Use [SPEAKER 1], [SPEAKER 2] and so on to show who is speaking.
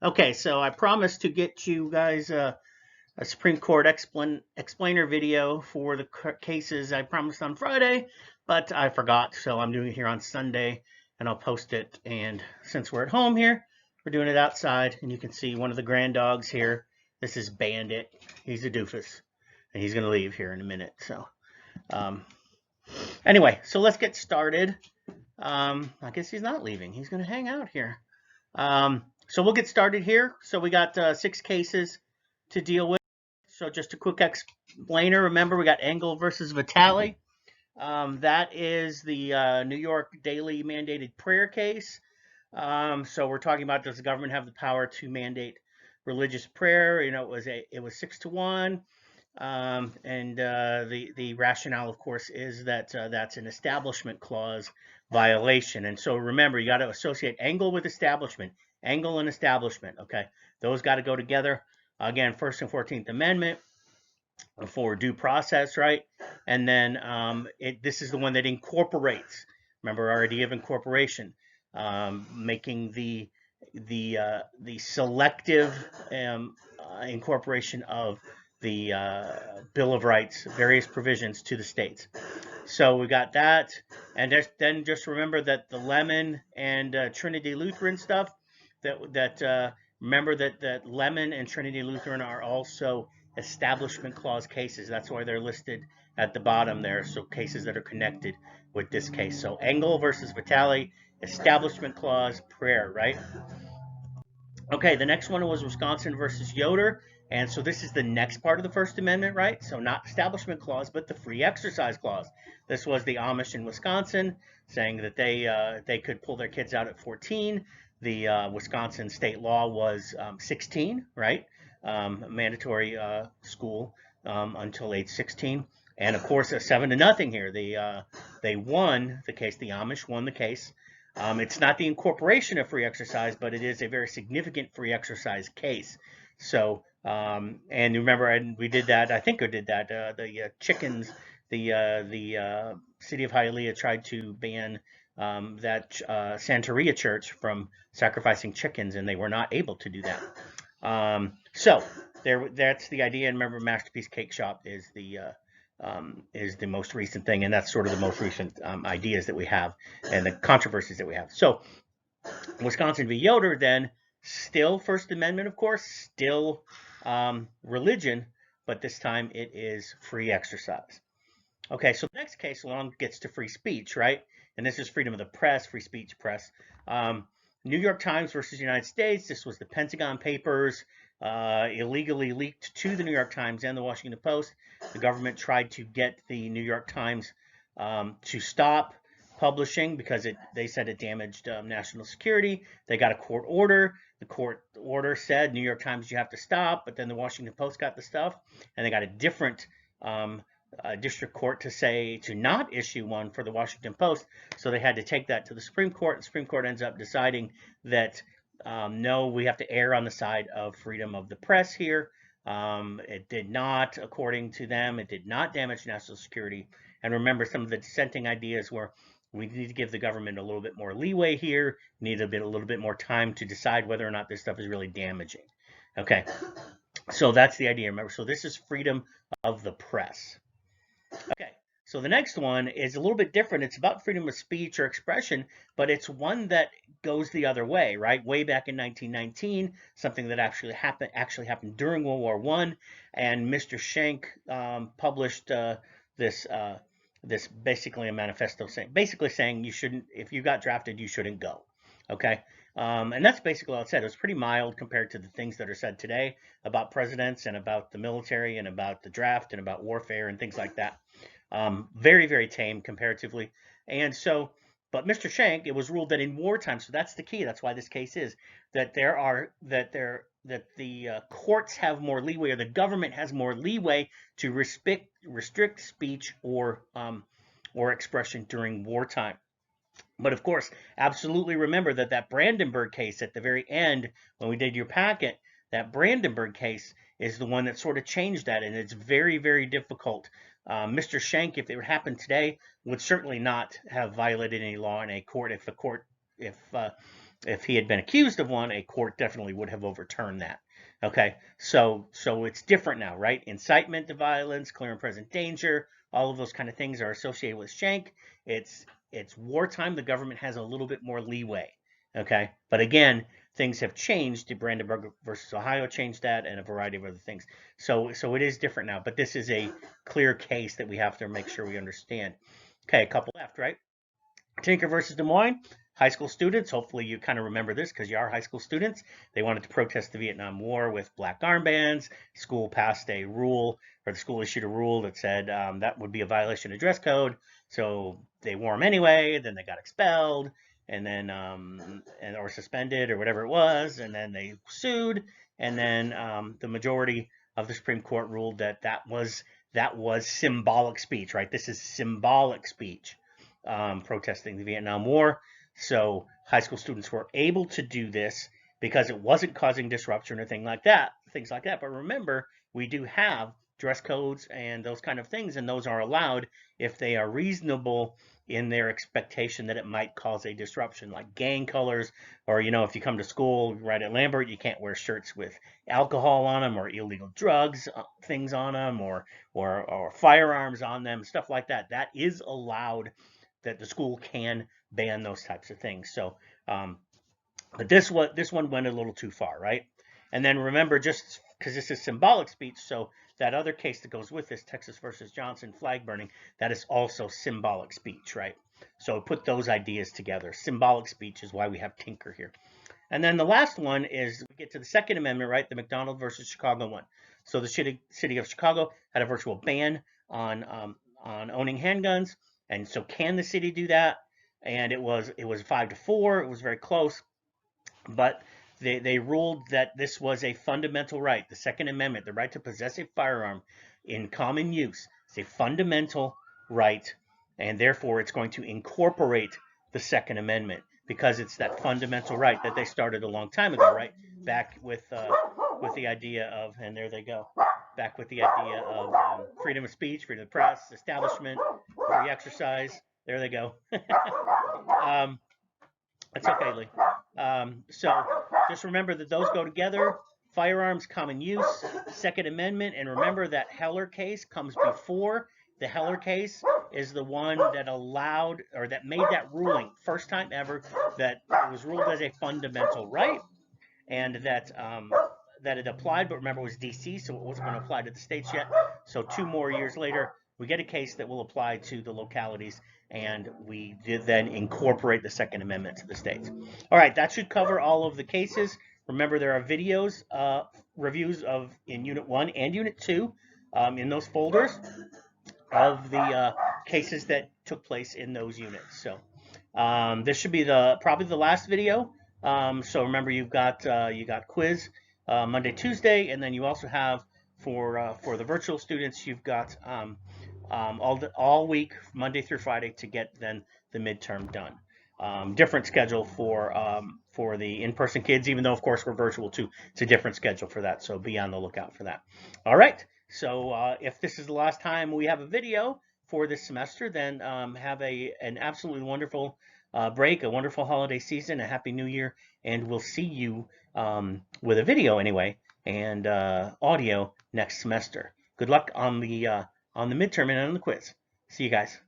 [SPEAKER 1] Okay, so I promised to get you guys a Supreme Court explainer video for the cases I promised on Friday, but I forgot, so I'm doing it here on Sunday, and I'll post it. And since we're at home here, we're doing it outside, and you can see one of the grand dogs here. This is Bandit. He's a doofus, and he's going to leave here in a minute. So, um, anyway, so let's get started. I guess he's not leaving. He's going to hang out here. So we'll get started here. So we got 6 cases to deal with. So just a quick explainer. Remember, we got Engel versus Vitale. That is the New York daily mandated prayer case. So we're talking about, does the government have the power to mandate religious prayer? You know, it was 6-1. And the rationale, of course, is that that's an establishment clause violation. And so remember, you got to associate Engel with establishment, Engel and establishment. Okay, those got to go together. Again, First and 14th Amendment for due process, right? And then this is the one that incorporates. Remember our idea of incorporation, making the selective incorporation of the Bill of Rights, various provisions to the states. So we got that, and then just remember that the Lemon and Trinity Lutheran stuff. Remember that Lemon and Trinity Lutheran are also Establishment Clause cases. That's why they're listed at the bottom there. So cases that are connected with this case. So Engel versus Vitale, Establishment Clause, prayer, right? Okay, the next one was Wisconsin versus Yoder. And so this is the next part of the First Amendment, right? So not Establishment Clause, but the Free Exercise Clause. This was the Amish in Wisconsin saying that they could pull their kids out at 14. The Wisconsin state law was 16, right? Mandatory school until age 16. And of course, a 7-0 here. They won the case. The Amish won the case. It's not the incorporation of free exercise, but it is a very significant free exercise case. So, and remember, we did that. I think I did that. The chickens. The city of Hialeah tried to ban that Santeria church from sacrificing chickens, and they were not able to do that. So that's the idea. And remember, Masterpiece Cake Shop is the most recent thing, and that's sort of the most recent ideas that we have and the controversies that we have. So Wisconsin v. Yoder, then still First Amendment, of course, still religion, but this time it is free exercise. Okay, so the next case along gets to free speech, right? And this is freedom of the press, free speech press. New York Times versus United States. This was the Pentagon Papers, illegally leaked to the New York Times and the Washington Post. The government tried to get the New York Times to stop publishing because they said it damaged national security. They got a court order. The court order said, New York Times, you have to stop. But then the Washington Post got the stuff, and they got a different district court to not issue one for the Washington Post. So they had to take that to the Supreme Court. The Supreme Court ends up deciding that no, we have to err on the side of freedom of the press here. It did not, according to them, it did not damage national security. And remember, some of the dissenting ideas were we need to give the government a little bit more leeway here. We need a little bit more time to decide whether or not this stuff is really damaging. Okay, so that's the idea. Remember, so this is freedom of the press. Okay, so the next one is a little bit different. It's about freedom of speech or expression, but it's one that goes the other way, right? Way back in 1919, something that actually happened during World War I, and Mr. Schenck published this basically a manifesto saying you shouldn't, if you got drafted, you shouldn't go. Okay. And that's basically all it said. It was pretty mild compared to the things that are said today about presidents and about the military and about the draft and about warfare and things like that. Very, very tame comparatively. And so, but Mr. Schenck, it was ruled that in wartime, so that's the key. That's why this case is that that the courts have more leeway, or the government has more leeway to restrict speech or expression during wartime. But of course, absolutely remember that Brandenburg case at the very end, when we did your packet, that Brandenburg case is the one that sort of changed that, and it's very, very difficult. Mr. Schenck, if it would happen today, would certainly not have violated any law in a court if if he had been accused of one, a court definitely would have overturned that. Okay, so it's different now, right? Incitement to violence, clear and present danger, all of those kind of things are associated with Schenck. It's wartime. The government has a little bit more leeway. Okay, but again, things have changed. Brandenburg versus Ohio changed that, and a variety of other things. So it is different now. But this is a clear case that we have to make sure we understand. Okay, a couple left, right? Tinker versus Des Moines. High school students, hopefully you kind of remember this because you are high school students. They wanted to protest the Vietnam War with black armbands. School passed a rule, or the school issued a rule that said that would be a violation of dress code. So they wore them anyway. Then they got expelled, and then or suspended or whatever it was, and then they sued, and then the majority of the Supreme Court ruled that that was symbolic speech, right? This is symbolic speech. Protesting the Vietnam War. So high school students were able to do this because it wasn't causing disruption or things like that. But remember, we do have dress codes and those kind of things, and those are allowed if they are reasonable in their expectation that it might cause a disruption, like gang colors, or if you come to school right at Lambert, you can't wear shirts with alcohol on them or illegal drugs things on them or firearms on them, stuff like that. That is allowed, that the school can ban those types of things. So, but this one went a little too far, right? And then remember, just because this is symbolic speech, so that other case that goes with this, Texas versus Johnson, flag burning, that is also symbolic speech, right? So put those ideas together. Symbolic speech is why we have Tinker here. And then the last one is we get to the Second Amendment, right? The McDonald versus Chicago one. So the city of Chicago had a virtual ban on owning handguns. And so can the city do that? And it was 5-4. It was very close, but they ruled that this was a fundamental right. The Second Amendment, the right to possess a firearm in common use, is a fundamental right, and therefore it's going to incorporate the Second Amendment because it's that fundamental right that they started a long time ago, right? Back with the idea of, and there they go, back with the idea of freedom of speech, freedom of press, establishment, free exercise. There they go. That's okay, Lee. So just remember that those go together. Firearms, common use, Second Amendment, and remember that Heller case comes before. The Heller case is the one that allowed, or that made that ruling, first time ever, that it was ruled as a fundamental right, and that it applied, but remember it was DC, so it wasn't going to apply to the states yet. So 2 more years later, we get a case that will apply to the localities, and we did then incorporate the Second Amendment to the states. All right, that should cover all of the cases. Remember, there are videos, reviews in Unit 1 and Unit 2 in those folders of the cases that took place in those units. So this should be probably the last video. So remember, you got quiz Monday, Tuesday, and then you also have for the virtual students, you've got all week, Monday through Friday, to get then the midterm done. Different schedule for the in-person kids, even though of course we're virtual too. It's a different schedule for that, so be on the lookout for that. All right. So if this is the last time we have a video for this semester, then have an absolutely wonderful break, a wonderful holiday season, a happy new year, and we'll see you with a video anyway and audio next semester. Good luck on the midterm and on the quiz. See you guys.